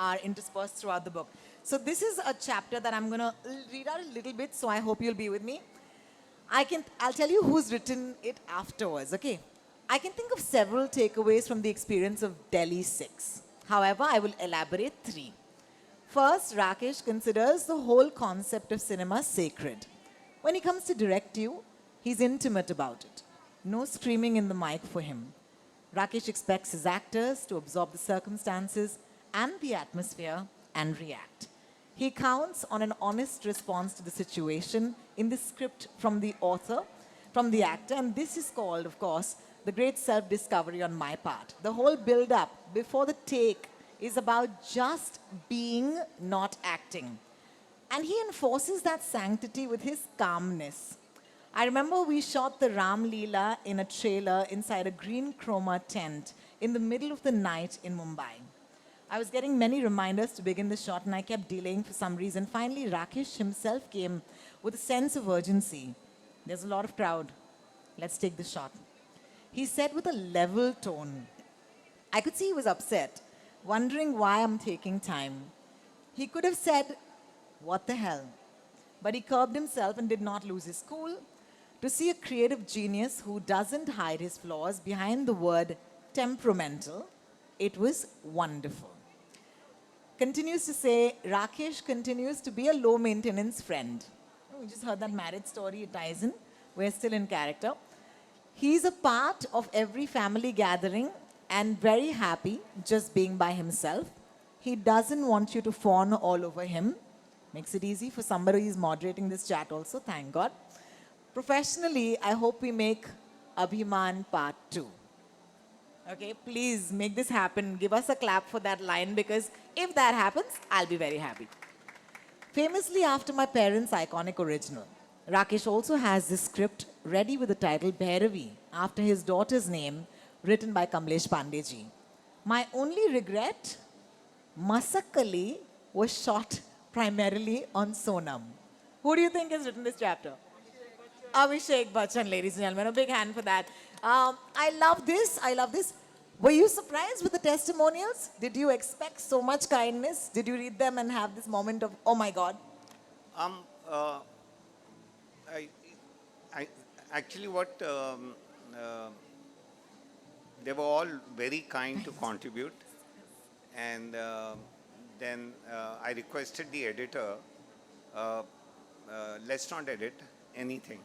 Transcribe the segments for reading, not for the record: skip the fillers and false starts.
are interspersed throughout the book. So this is a chapter that I'm going to read out a little bit, so I hope you'll be with me. I'll tell you who's written it afterwards, okay? I can think of several takeaways from the experience of Delhi 6. However, I will elaborate three. First, Rakesh considers the whole concept of cinema sacred. When he comes to direct you, he's intimate about it. No screaming in the mic for him. Rakesh expects his actors to absorb the circumstances and the atmosphere and react. He counts on an honest response to the situation in the script from the author, from the actor, and this is called, of course, the great self-discovery on my part. The whole build-up before the take is about just being, not acting. And he enforces that sanctity with his calmness. I remember we shot the Ram Leela in a trailer inside a green chroma tent in the middle of the night in Mumbai. I was getting many reminders to begin the shot and I kept delaying for some reason. Finally, Rakesh himself came with a sense of urgency. There's a lot of crowd. Let's take the shot. He said with a level tone. I could see he was upset, wondering why I'm taking time. He could have said, "What the hell?" But he curbed himself and did not lose his cool. To see a creative genius who doesn't hide his flaws behind the word temperamental, it was wonderful. Continues to say, Rakesh continues to be a low-maintenance friend. Oh, we just heard that marriage story, it ties in. We're still in character. He's a part of every family gathering and very happy just being by himself. He doesn't want you to fawn all over him. Makes it easy for somebody who's moderating this chat also, thank God. Professionally, I hope we make Abhiman Part 2. Okay, please make this happen. Give us a clap for that line because if that happens, I'll be very happy. Famously after my parents' iconic original, Rakesh also has this script ready with the title Bhairavi after his daughter's name, written by Kamlesh Pandey. My only regret, Masakali was shot primarily on Sonam. Who do you think has written this chapter? Abhishek Bachchan, ladies and gentlemen. A big hand for that. I love this. I love this. Were you surprised with the testimonials? Did you expect so much kindness? Did you read them and have this moment of, oh my God? Um, uh, I, I actually they were all very kind to contribute, and then I requested the editor, uh, let's not edit anything.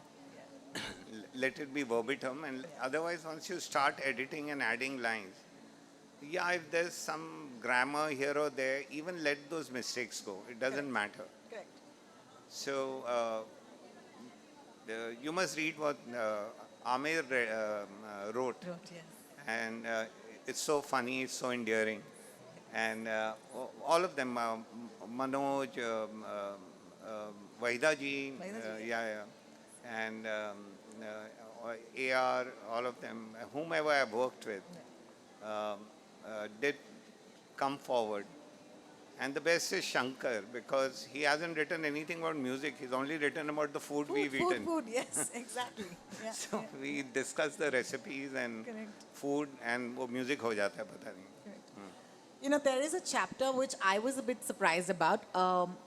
Let it be verbatim, and otherwise once you start editing and adding lines, yeah, if there's some grammar here or there, even let those mistakes go. It doesn't matter. Correct. So you must read what Amir wrote, Yes. and it's so funny, it's so endearing, and all of them, Manoj, Vahida ji, yeah, and AR, all of them, whomever I've worked with, did come forward. And the best is Shankar, because he hasn't written anything about music. He's only written about the food we've eaten. Food, yes, exactly. Yeah, So yeah. we discuss the recipes and Correct. food, and wo music ho jata hai, pata nahi. You know, there is a chapter which I was a bit surprised about,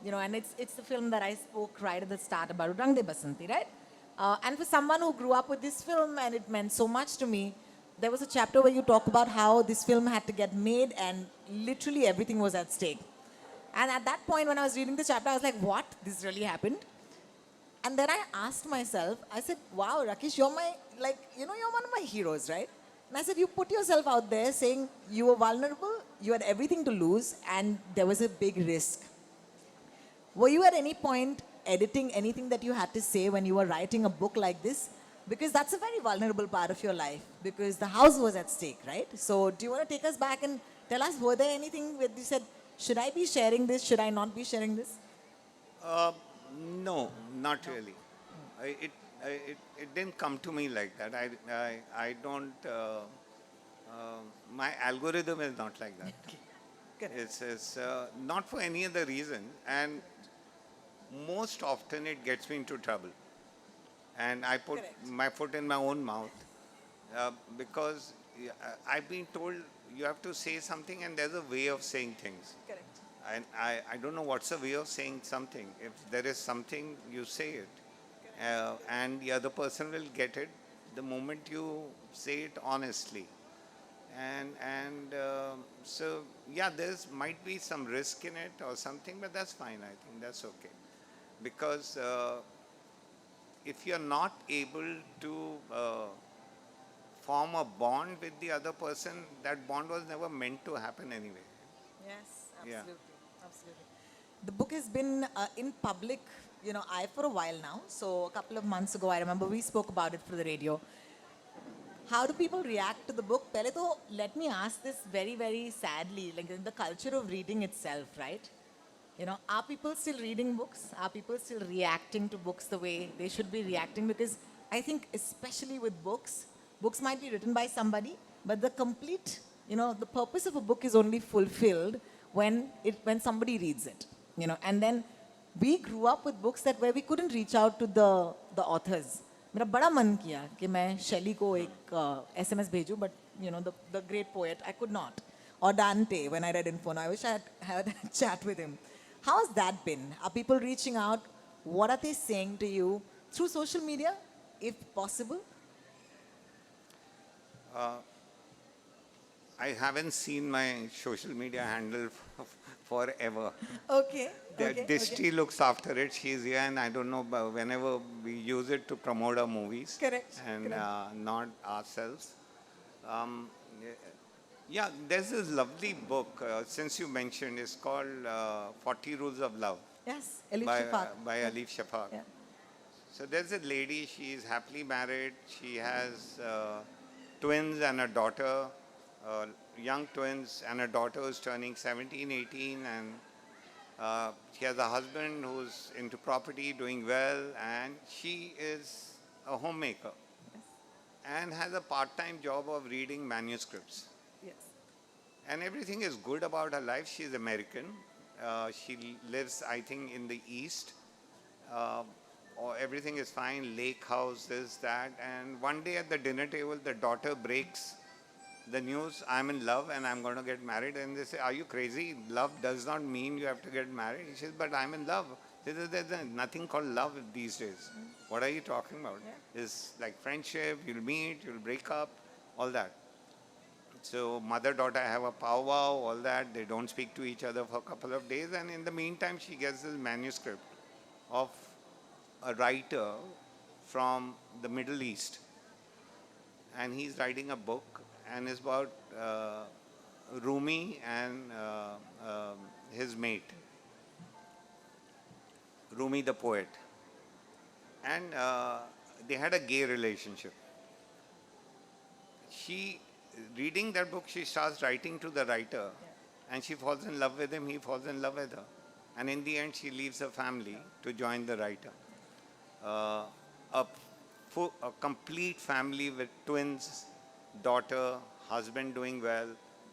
you know, and it's the film that I spoke right at the start about, Rang De Basanti, right? And for someone who grew up with this film and it meant so much to me, there was a chapter where you talk about how this film had to get made and literally everything was at stake. And at that point when I was reading the chapter, I was like, what? This really happened? And then I asked myself, I said, wow, Rakesh, you're my, like, you know, you're one of my heroes, right? And I said, you put yourself out there saying you were vulnerable, you had everything to lose, and there was a big risk. Were you at any point editing anything that you had to say when you were writing a book like this? Because that's a very vulnerable part of your life, because the house was at stake, right? So do you want to take us back and tell us, were there anything where you said, should I be sharing this, should I not be sharing this? No, not really. It didn't come to me like that. I don't, my algorithm is not like that. It's not for any other reason, and most often it gets me into trouble. And I put my foot in my own mouth because I've been told you have to say something and there's a way of saying things. Correct. and I don't know what's the way of saying something. If there is something, you say it, and the other person will get it the moment you say it honestly. And so yeah, there's might be some risk in it or something, but that's fine. I think that's okay, because if you're not able to form a bond with the other person, that bond was never meant to happen anyway. Yes, Yeah. absolutely, absolutely. The book has been in public, eye for a while now. So a couple of months ago, I remember we spoke about it for the radio. How do people react to the book? Pehle to, let me ask this very, very sadly, like in the culture of reading itself, right? Are people still reading books? Are people still reacting to books the way they should be reacting? Because I think, especially with books, books might be written by somebody, but the complete, the purpose of a book is only fulfilled when somebody reads it. And then we grew up with books that where we couldn't reach out to the authors. मेरा बड़ा मन किया कि मैं शैली को एक SMS भेजूं, but the great poet I could not. Or Dante, when I read Inferno, I wish I had a chat with him. How has that been? Are people reaching out? What are they saying to you through social media, if possible? I haven't seen my social media handle forever. Okay. That Dishti looks after it. She's here, and I don't know, but whenever we use it to promote our movies, Correct, and not ourselves. Um, yeah, there's this lovely book. Since you mentioned, it's called 40 Rules of Love Yes, Elif by Shafak. by Alif Shafak. Yeah. So there's a lady. She is happily married. She has twins and a daughter, young twins, and a daughter who's turning 17, 18, and she has a husband who's into property, doing well, and she is a homemaker and has a part-time job of reading manuscripts. Yes. And everything is good about her life. She's American. She lives, I think, in the East. Or everything is fine, lake house, this, that. And one day at the dinner table, the daughter breaks the news, I'm in love and I'm going to get married. And they say, are you crazy? Love does not mean you have to get married. She says, but I'm in love. There's nothing called love these days. What are you talking about? Yeah. It's like friendship, you'll meet, you'll break up, all that. So mother-daughter have a powwow, all that. They don't speak to each other for a couple of days. And in the meantime, she gets this manuscript of a writer from the Middle East. And he's writing a book, and it's about Rumi and his mate, Rumi the poet. And they had a gay relationship. She, reading that book, she starts writing to the writer, and she falls in love with him, he falls in love with her. And in the end, she leaves her family to join the writer. A complete family with twins, daughter, husband doing well,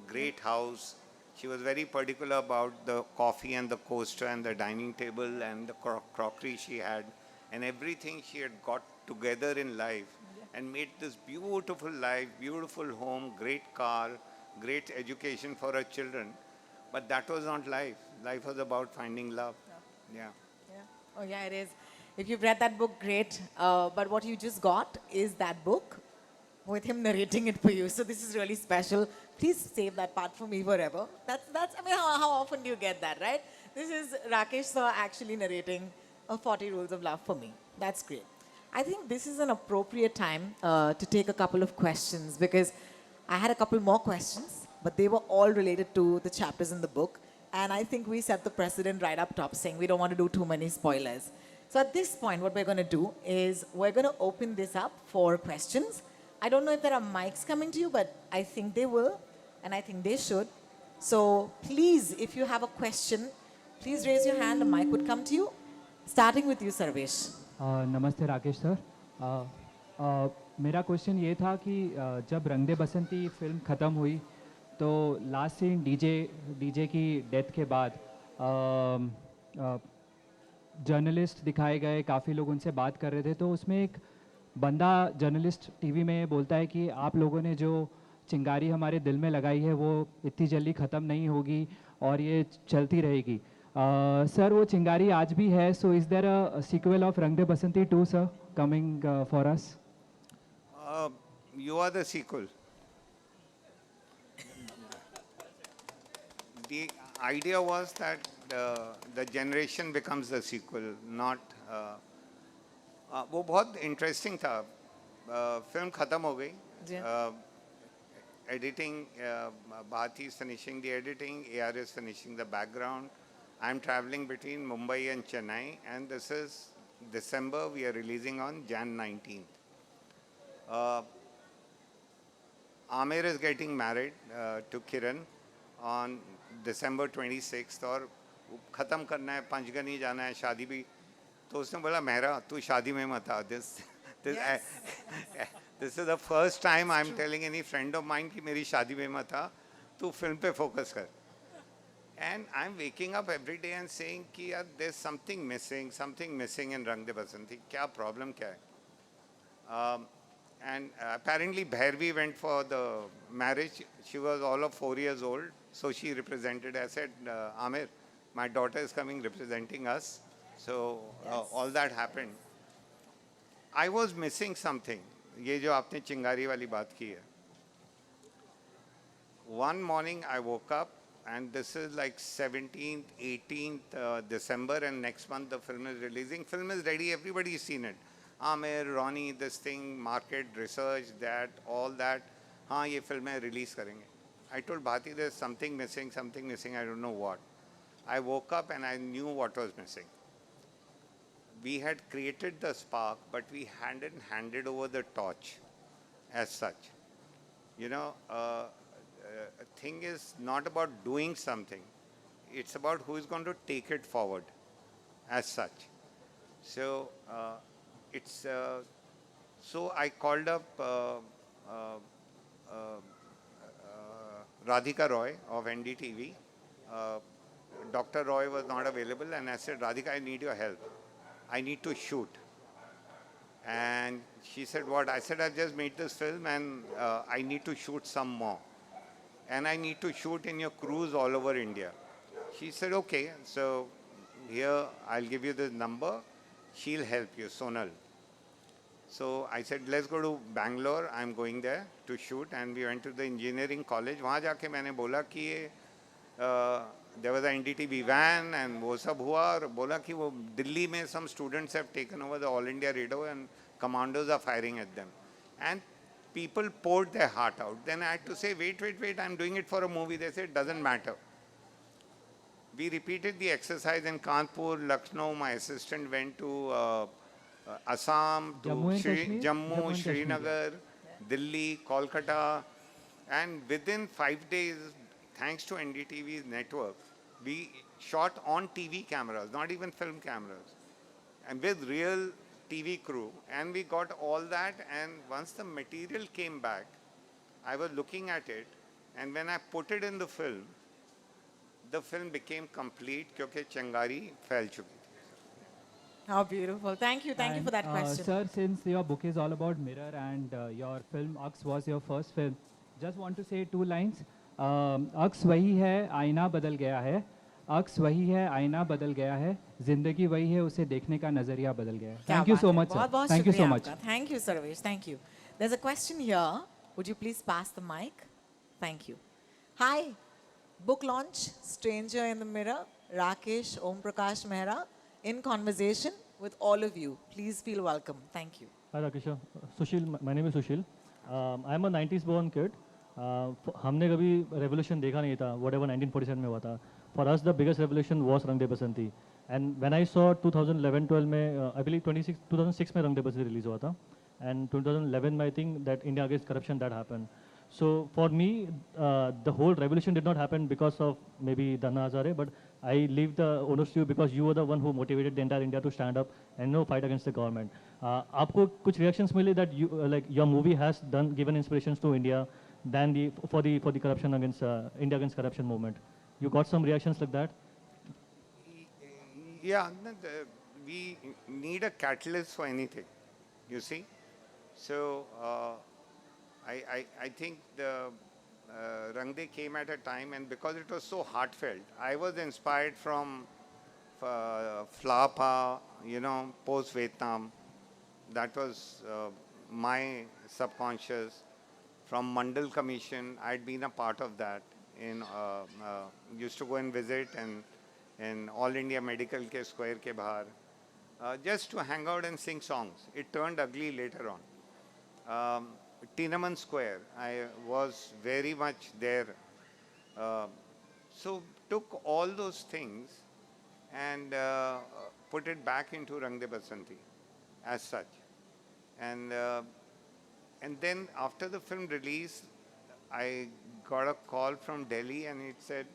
great house. She was very particular about the coffee and the coaster and the dining table and the crockery she had, and everything she had got together in life and made this beautiful life, beautiful home, great car, great education for her children. But that was not life. Life was about finding love. Yeah. Yeah. Oh, yeah, it is. If you've read that book, great. But what you just got is that book with him narrating it for you. So this is really special. Please save that part for me forever. That's. I mean, how often do you get that, right? This is Rakesh sir actually narrating 40 Rules of Love for me. That's great. I think this is an appropriate time to take a couple of questions, because I had a couple more questions, but they were all related to the chapters in the book. And I think we set the precedent right up top, saying we don't want to do too many spoilers. So at this point, what we're going to do is we're going to open this up for questions. I don't know if there are mics coming to you, but I think they will, and I think they should. So please, if you have a question, please raise your hand. A mic would come to you. Starting with you, Sarvesh. नमस्ते Rakesh sir. मेरा question ये था कि जब रंग दे बसंती film ख़त्म हुई तो लास्ट सीन डीजे की डेथ के बाद जर्नलिस्ट दिखाए गए, काफ़ी लोग उनसे बात कर रहे थे, तो उसमें एक बंदा जर्नलिस्ट टीवी में बोलता है कि आप लोगों ने जो चिंगारी हमारे दिल में लगाई है वो इतनी जल्दी ख़त्म नहीं होगी और ये चलती रहेगी. सर वो चिंगारी आज भी है, so is there a sequel of Rang De Basanti 2 sir coming for us? You are the sequel. The idea was that the generation becomes the sequel, not. वो बहुत इंटरेस्टिंग था. फिल्म ख़त्म हो गई. जी. Editing, Bharti is finishing the editing, AR is finishing the background. I'm traveling between Mumbai and Chennai, and this is December. We are releasing on Jan 19th. Amir is getting married to Kiran on December 26th, और ख़त्म करना है, पंचगनी जाना है, शादी भी. तो उसने बोला मेहरा तू शादी में मत आ. This is the first time I'm telling any friend of mine कि मेरी शादी में मत आ, तू फिल्म पे फोकस कर. And I'm waking up every day and saying कि यार there's something missing in रंग दे बसंती. क्या problem क्या है? And apparently Bhairavi went for the marriage. She was all of 4 years old, so she represented. I said, Amir, my daughter is coming representing us. So all that happened. I was missing something. ये जो आपने चिंगारी वाली बात की है. One morning I woke up, and this is like 17th, 18th December, and next month the film is releasing. Film is ready, everybody's seen it. Amir, Ronnie, this thing, market, research, that, all that. हाँ ये film है, release करेंगे. I told Bharti there's something missing, I don't know what. I woke up and I knew what was missing. We had created the spark, but we hadn't handed over the torch as such. You know, a thing is not about doing something. It's about who is going to take it forward as such. So, so I called up Radhika Roy of NDTV. Dr. Roy was not available, and I said, Radhika, I need your help. I need to shoot. And she said, what? I said, I've just made this film and I need to shoot some more. And I need to shoot in your crews all over India. She said, okay, so here I'll give you this number. She'll help you, Sonal. So I said, let's go to Bangalore. I'm going there to shoot. And we went to the engineering college. वहाँ जाके मैंने बोला कि there was an NDTV van and वो सब हुआ, और बोला कि वो दिल्ली में some students have taken over the All India radio and commandos are firing at them. And people poured their heart out. Then I had to say, wait, I'm doing it for a movie. They said, it doesn't matter. We repeated the exercise in Kanpur, Lucknow. My assistant went to Assam, to Jammu, Srinagar, Delhi, Kolkata. And within 5 days, thanks to NDTV's network, we shot on TV cameras, not even film cameras, and with real TV crew. And we got all that. And once the material came back, I was looking at it. And when I put it in the film became complete क्योंकि चिंगारी फैल चुकी थी. How beautiful. Thank you for that question. Sir, since your book is all about mirror and your film Aks was your first film, just want to say 2 lines. अक्स वही है, आईना बदल गया है. अक्स वही है, आईना बदल गया है. जिंदगी वही है, उसे देखने का नजरिया बदल गया है. Thank you so much, sir. Thank you so much. Thank you, Sarvesh. Thank you. There's a question here. Would you please pass the mic? Thank you. Hi. Book launch, Stranger in the Mirror, Rakesh Om Prakash Mehra, in conversation with all of you. Please feel welcome. Thank you. Hi Rakesh. Sushil, my name is Sushil. I'm a 90s born kid. हमने कभी revolution देखा नहीं था, whatever 1947 में हुआ था. For us, the biggest revolution was रंग दे बसंती. And when I saw 2011-12 में, I believe 2006 में रंग दे बसंती release हुआ था. And 2011 में I think that India against corruption that happened. So for me, the whole revolution did not happen because of maybe Dhanna Hazare, but I leave the onus to you because you were the one who motivated the entire India to stand up and fight against the government. आपको कुछ reactions मिले that you like your movie has given inspirations to India than for the corruption against India against corruption movement. You got some reactions like that? Yeah, we need a catalyst for anything, you see. So I think Rang De came at a time, and because it was so heartfelt, I was inspired from Flower Power, you know, post Vietnam. That was my subconscious. From Mandal Commission, I'd been a part of that. Used to go and visit and in All India Medical ke square ke bahar, just to hang out and sing songs. It turned ugly later on. Tinaman Square, I was very much there. Uh, so took all those things and put it back into Rang De Basanti as such. And and then after the film release, I got a call from Delhi, and it said,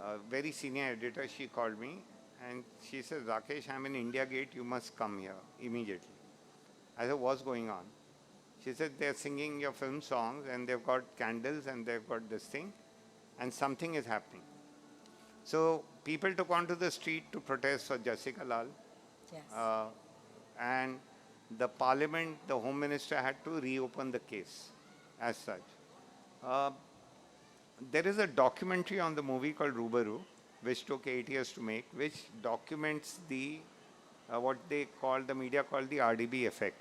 a very senior editor, she called me and she said, Rakesh, I'm in India Gate, you must come here immediately. I said, what's going on? She said, they're singing your film songs and they've got candles and they've got this thing and something is happening. So people took onto the street to protest for Jessica Lal. Yes. And the parliament, the home minister had to reopen the case as such. There is a documentary on the movie called Rubaru, which took 8 years to make, which documents the what they call, the media called the RDB effect.